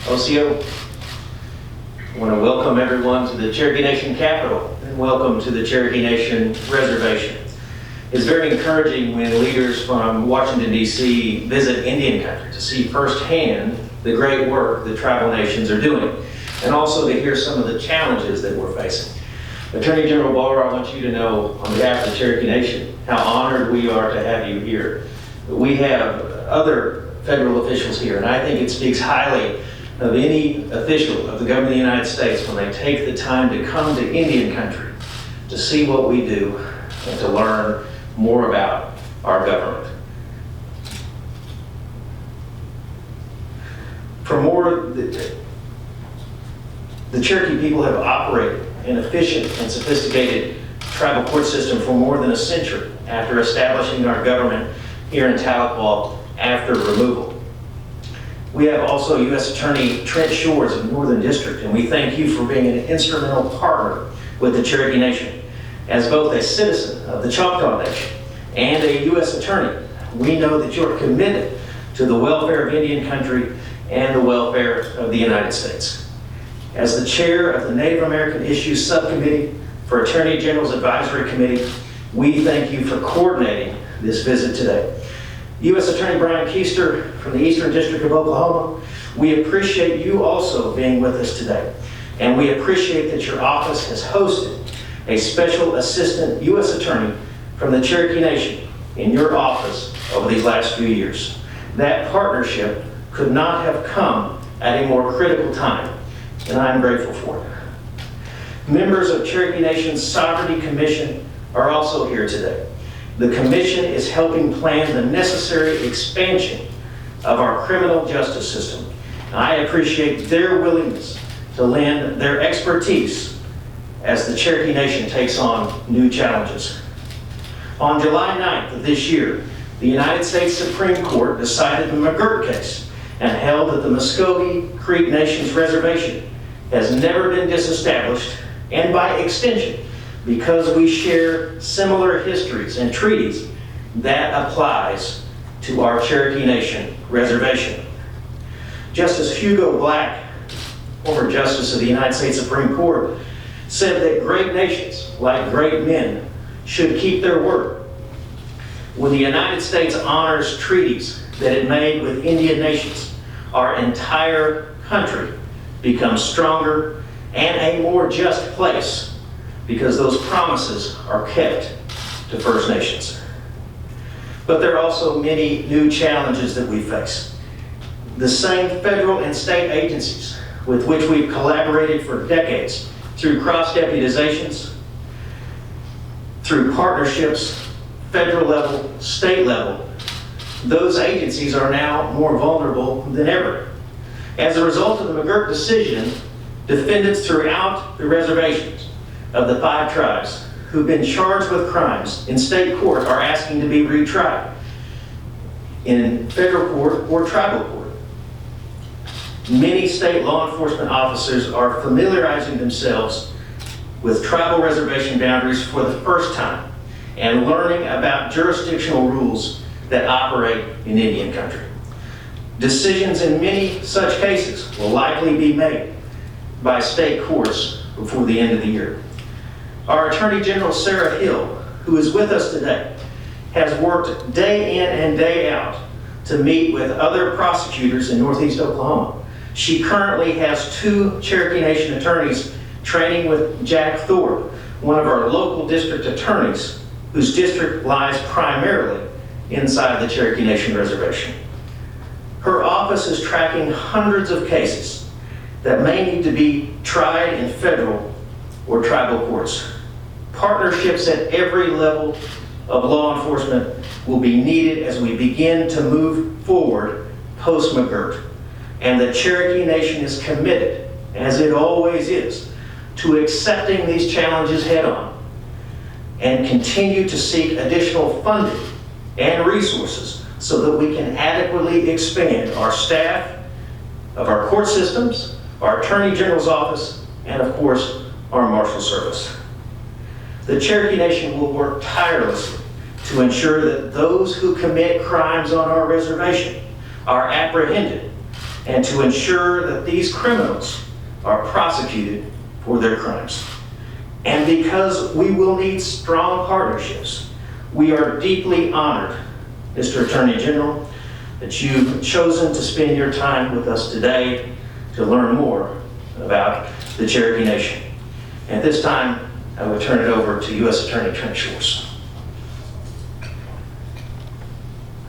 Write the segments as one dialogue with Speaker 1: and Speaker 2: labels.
Speaker 1: OCO. I want to welcome everyone to the Cherokee Nation Capitol and welcome to the Cherokee Nation Reservation. It's very encouraging when leaders from Washington, D.C. visit Indian country to see firsthand the great work that tribal nations are doing, and also to hear some of the challenges that we're facing. Attorney General Barr, I want you to know on behalf of the Cherokee Nation how honored we are to have you here. We have other federal officials here, and I think it speaks highly of any official of the government of the United States when they take the time to come to Indian country to see what we do and to learn more about our government. The Cherokee people have operated an efficient and sophisticated tribal court system for more than a century after establishing our government here in Tahlequah after removal. We have also U.S. Attorney Trent Shores of the Northern District, and we thank you for being an instrumental partner with the Cherokee Nation. As both a citizen of the Choctaw Nation and a U.S. Attorney, we know that you're committed to the welfare of Indian country and the welfare of the United States. As the chair of the Native American Issues Subcommittee for Attorney General's Advisory Committee, we thank you for coordinating this visit today. U.S. Attorney Brian Kuester from the Eastern District of Oklahoma, we appreciate you also being with us today. And we appreciate that your office has hosted a Special Assistant U.S. Attorney from the Cherokee Nation in your office over these last few years. That partnership could not have come at a more critical time, and I'm grateful for it. Members of Cherokee Nation's Sovereignty Commission are also here today. The Commission is helping plan the necessary expansion of our criminal justice system. And I appreciate their willingness to lend their expertise as the Cherokee Nation takes on new challenges. On July 9th of this year, the United States Supreme Court decided the McGirt case and held that the Muskogee Creek Nation's reservation has never been disestablished, and by extension, because we share similar histories and treaties, that applies to our Cherokee Nation reservation. Justice Hugo Black, former Justice of the United States Supreme Court, said that great nations, like great men, should keep their word. When the United States honors treaties that it made with Indian nations, our entire country becomes stronger and a more just place, because those promises are kept to First Nations. But there are also many new challenges that we face. The same federal and state agencies with which we've collaborated for decades through cross-deputizations, through partnerships, federal level, state level, those agencies are now more vulnerable than ever. As a result of the McGirt decision, defendants throughout the reservations of the 5 tribes who've been charged with crimes in state court are asking to be retried in federal court or tribal court. Many state law enforcement officers are familiarizing themselves with tribal reservation boundaries for the first time and learning about jurisdictional rules that operate in Indian country. Decisions in many such cases will likely be made by state courts before the end of the year. Our Attorney General Sarah Hill, who is with us today, has worked day in and day out to meet with other prosecutors in Northeast Oklahoma. She currently has 2 Cherokee Nation attorneys training with Jack Thorpe, one of our local district attorneys, whose district lies primarily inside the Cherokee Nation reservation. Her office is tracking hundreds of cases that may need to be tried in federal or tribal courts. Partnerships at every level of law enforcement will be needed as we begin to move forward post-McGirt. And the Cherokee Nation is committed, as it always is, to accepting these challenges head-on and continue to seek additional funding and resources so that we can adequately expand our staff of our court systems, our Attorney General's office, and of course, our Marshal Service. The Cherokee Nation will work tirelessly to ensure that those who commit crimes on our reservation are apprehended and to ensure that these criminals are prosecuted for their crimes. And because we will need strong partnerships, we are deeply honored, Mr. Attorney General, that you've chosen to spend your time with us today to learn more about the Cherokee Nation. And at this time, I will turn it over to U.S. Attorney Trent Shores.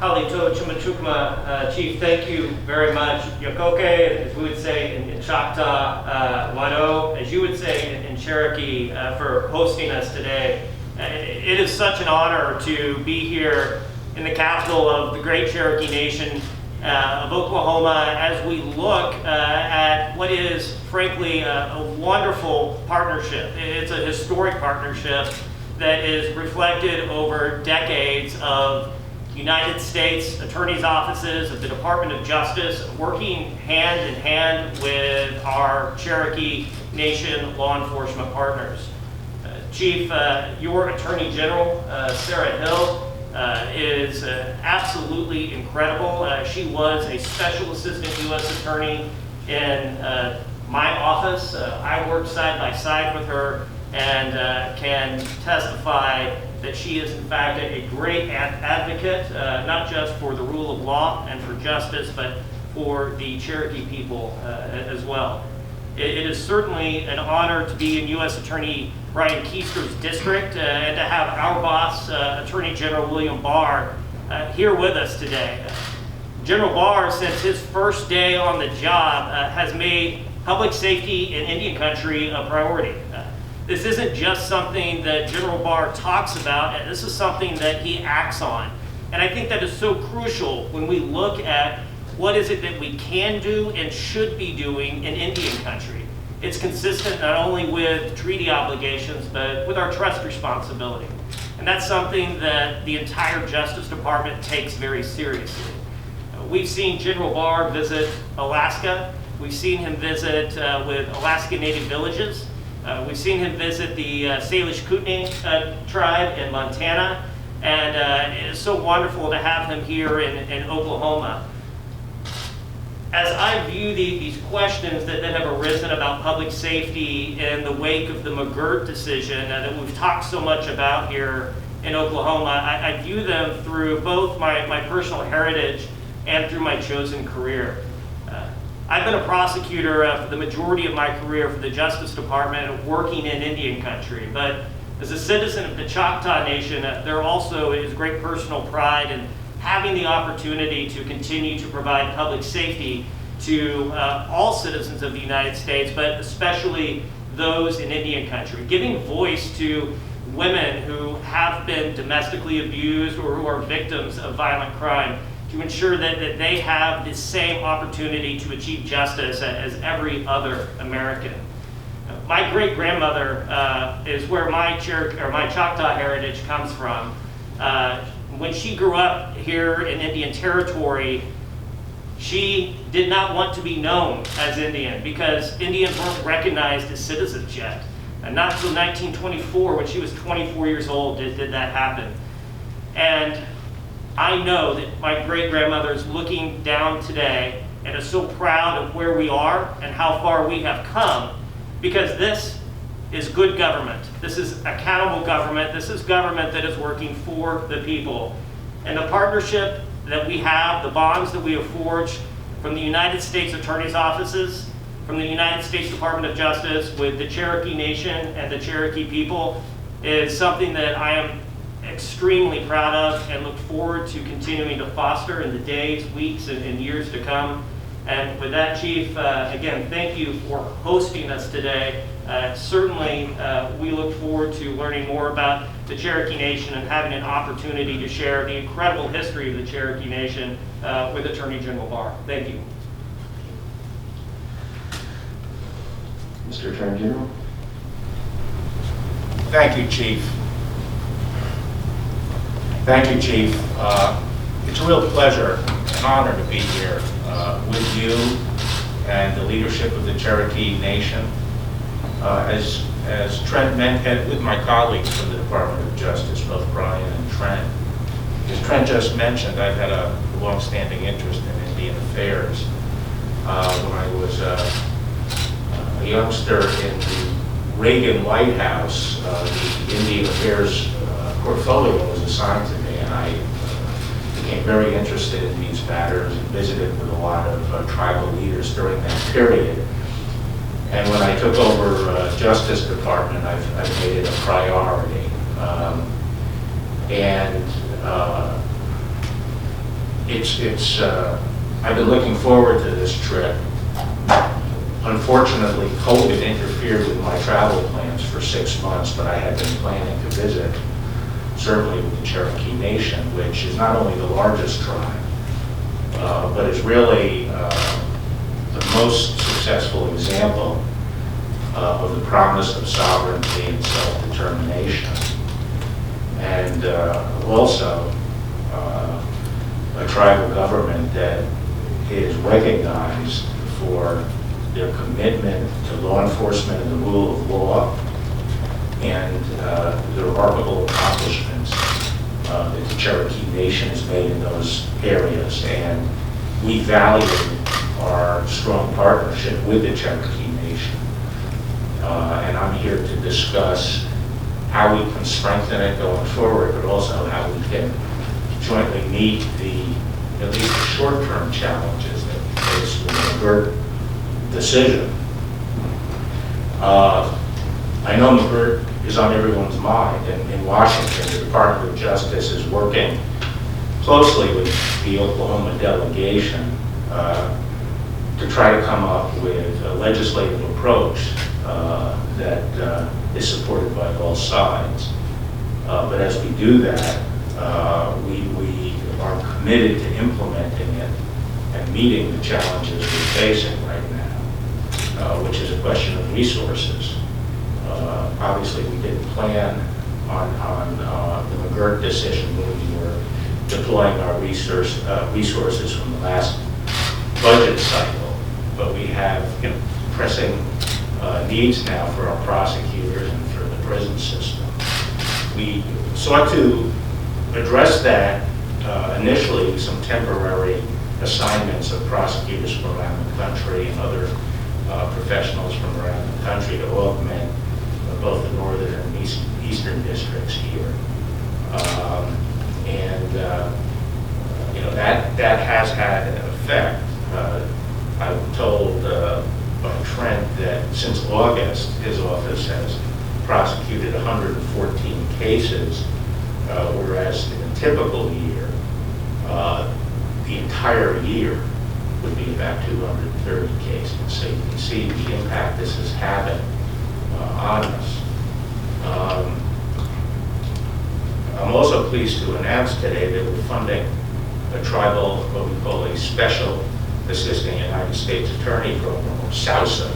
Speaker 2: Halito Chumachukma, Chief, thank you very much. Yokoke, as we would say in Choctaw, Wado, as you would say in Cherokee, for hosting us today. It is such an honor to be here in the capital of the great Cherokee Nation of Oklahoma as we look at what is, frankly, a wonderful partnership. It's a historic partnership that is reflected over decades of United States Attorney's offices, of the Department of Justice, working hand in hand with our Cherokee Nation law enforcement partners. Chief, your Attorney General, Sarah Hill, is absolutely incredible. She was a Special Assistant U.S. Attorney in my office. I worked side by side with her and can testify that she is in fact a great advocate, not just for the rule of law and for justice, but for the Cherokee people as well. It is certainly an honor to be in U.S. Attorney Brian Kuester's district and to have our boss, Attorney General William Barr, here with us today. General Barr, since his first day on the job, has made public safety in Indian country a priority. This isn't just something that General Barr talks about, and this is something that he acts on. And I think that is so crucial when we look at what is it that we can do and should be doing in Indian country. It's consistent not only with treaty obligations, but with our trust responsibility. And that's something that the entire Justice Department takes very seriously. We've seen General Barr visit Alaska. We've seen him visit with Alaska Native villages. We've seen him visit the Salish Kootenai tribe in Montana, and it is so wonderful to have him here in Oklahoma. As I view these questions that have arisen about public safety in the wake of the McGirt decision that we've talked so much about here in Oklahoma, I view them through both my personal heritage and through my chosen career. I've been a prosecutor for the majority of my career for the Justice Department, working in Indian country. But as a citizen of the Choctaw Nation, there also is great personal pride in having the opportunity to continue to provide public safety to all citizens of the United States, but especially those in Indian country, giving voice to women who have been domestically abused or who are victims of violent crime, to ensure that they have the same opportunity to achieve justice as every other American. My great-grandmother is where my Choctaw heritage comes from. When she grew up here in Indian Territory, she did not want to be known as Indian because Indians weren't recognized as citizens yet. And not until 1924, when she was 24 years old, did that happen. And I know that my great-grandmother is looking down today and is so proud of where we are and how far we have come, because this is good government. This is accountable government. This is government that is working for the people. And the partnership that we have, the bonds that we have forged from the United States Attorney's offices, from the United States Department of Justice with the Cherokee Nation and the Cherokee people, is something that I am extremely proud of and look forward to continuing to foster in the days, weeks, and years to come. And with that, Chief, again, thank you for hosting us today. Certainly, we look forward to learning more about the Cherokee Nation and having an opportunity to share the incredible history of the Cherokee Nation with Attorney General Barr. Thank you.
Speaker 1: Mr. Attorney General.
Speaker 3: Thank you, Chief. Thank you, Chief. It's a real pleasure and honor to be here with you and the leadership of the Cherokee Nation. As Trent mentioned, with my colleagues from the Department of Justice, both Brian and Trent. As Trent just mentioned, I've had a long-standing interest in Indian affairs. when I was a youngster in the Reagan White House. The Indian Affairs portfolio was assigned to me, and I became very interested in these matters and visited with a lot of tribal leaders during that period. And when I took over Justice Department, I've made it a priority. I've been looking forward to this trip. Unfortunately, COVID interfered with my travel plans for 6 months, but I had been planning to visit, certainly with the Cherokee Nation, which is not only the largest tribe, but is really the most successful example of the promise of sovereignty and self-determination. And also a tribal government that is recognized for their commitment to law enforcement and the rule of law, and the remarkable accomplishments that the Cherokee Nation has made in those areas. And we value our strong partnership with the Cherokee Nation. And I'm here to discuss how we can strengthen it going forward, but also how we can jointly meet at least the short-term challenges that we face with the McGirt decision. I know McGirt is on everyone's mind, and in Washington, the Department of Justice is working closely with the Oklahoma delegation to try to come up with a legislative approach that is supported by all sides. But as we do that, we are committed to implementing it and meeting the challenges we're facing right now, which is a question of resources. Obviously, we didn't plan on the McGirt decision when we were deploying our resources from the last budget cycle, but we have pressing needs now for our prosecutors and for the prison system. We sought to address that initially with some temporary assignments of prosecutors from around the country and other professionals from around the country to augment both the northern and eastern districts here. That has had an effect. I'm told by Trent that since August, his office has prosecuted 114 cases, whereas in a typical year, the entire year would be about 230 cases. So you can see the impact this is having on us. I'm also pleased to announce today that we're funding a tribal, what we call a Special Assistant United States Attorney program, or SAUSA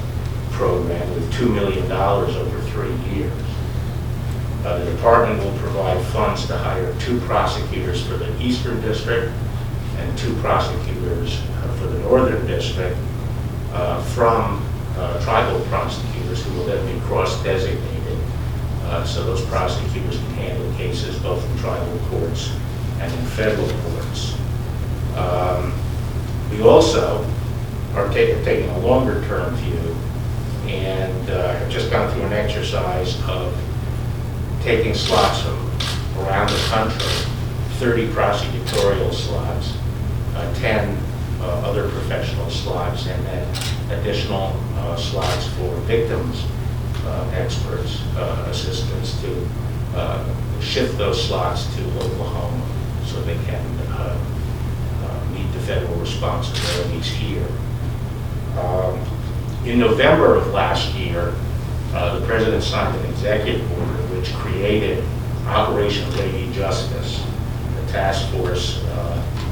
Speaker 3: program, with $2 million over 3 years. The department will provide funds to hire 2 prosecutors for the Eastern District and 2 prosecutors for the Northern District from tribal prosecutors who will then be cross-designated. So those prosecutors can handle cases both in tribal courts and in federal courts. We also are taking a longer-term view and have just gone through an exercise of taking slots from around the country, 30 prosecutorial slots, 10 other professional slots, and then additional slots for victims experts, assistants, to shift those slots to Oklahoma so they can meet the federal responsibilities here. In November of last year, the President signed an executive order which created Operation Lady Justice, a task force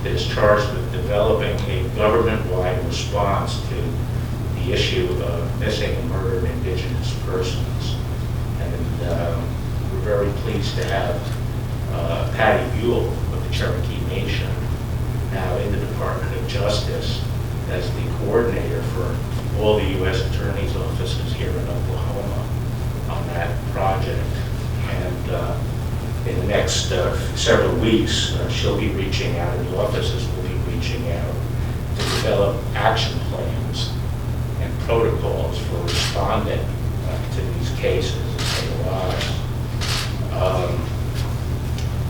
Speaker 3: that is charged with developing a government-wide response to the issue of missing and murdered Indigenous persons. And we're very pleased to have Patty Buell of the Cherokee Nation now in the Department of Justice as the coordinator for all the U.S. Attorney's offices here in Oklahoma on that project. And in the next several weeks, she'll be reaching out, and the offices will be reaching out to develop action plans protocols for responding to these cases as they arise.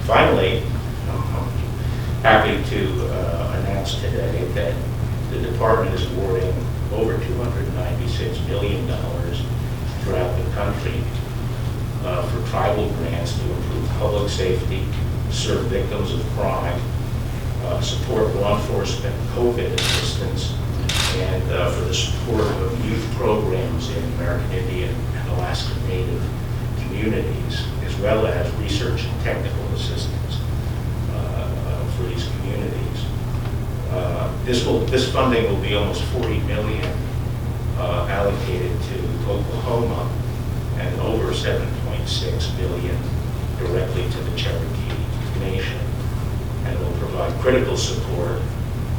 Speaker 3: Finally, I'm happy to announce today that the department is awarding over $296 million throughout the country for tribal grants to improve public safety, serve victims of crime, support law enforcement, COVID assistance, and for the support of youth programs in American Indian and Alaska Native communities, as well as research and technical assistance for these communities. This funding will be almost $40 million allocated to Oklahoma and over $7.6 billion directly to the Cherokee Nation, and will provide critical support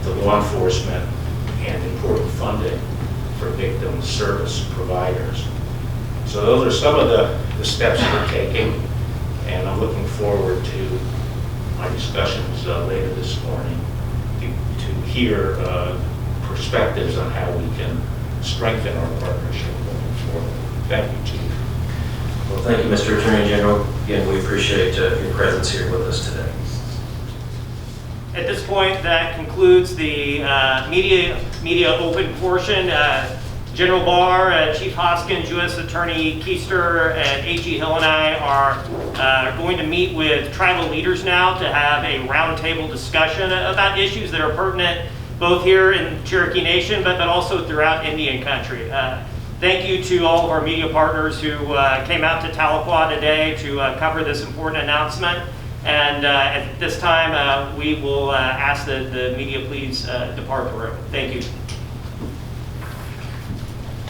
Speaker 3: to law enforcement and important funding for victim service providers. So those are some of the steps we're taking, and I'm looking forward to my discussions later this morning to hear perspectives on how we can strengthen our partnership going forward. Thank you, Chief.
Speaker 1: Well, thank you, Mr. Attorney General. Again, we appreciate your presence here with us today.
Speaker 2: At this point, that concludes the media open portion. General Barr, Chief Hoskins, U.S. Attorney Kuester, and A.G. Hill and I are going to meet with tribal leaders now to have a roundtable discussion about issues that are pertinent both here in Cherokee Nation, but also throughout Indian country. Thank you to all of our media partners who came out to Tahlequah today to cover this important announcement. And at this time, we will ask that the media please depart the room. Thank you.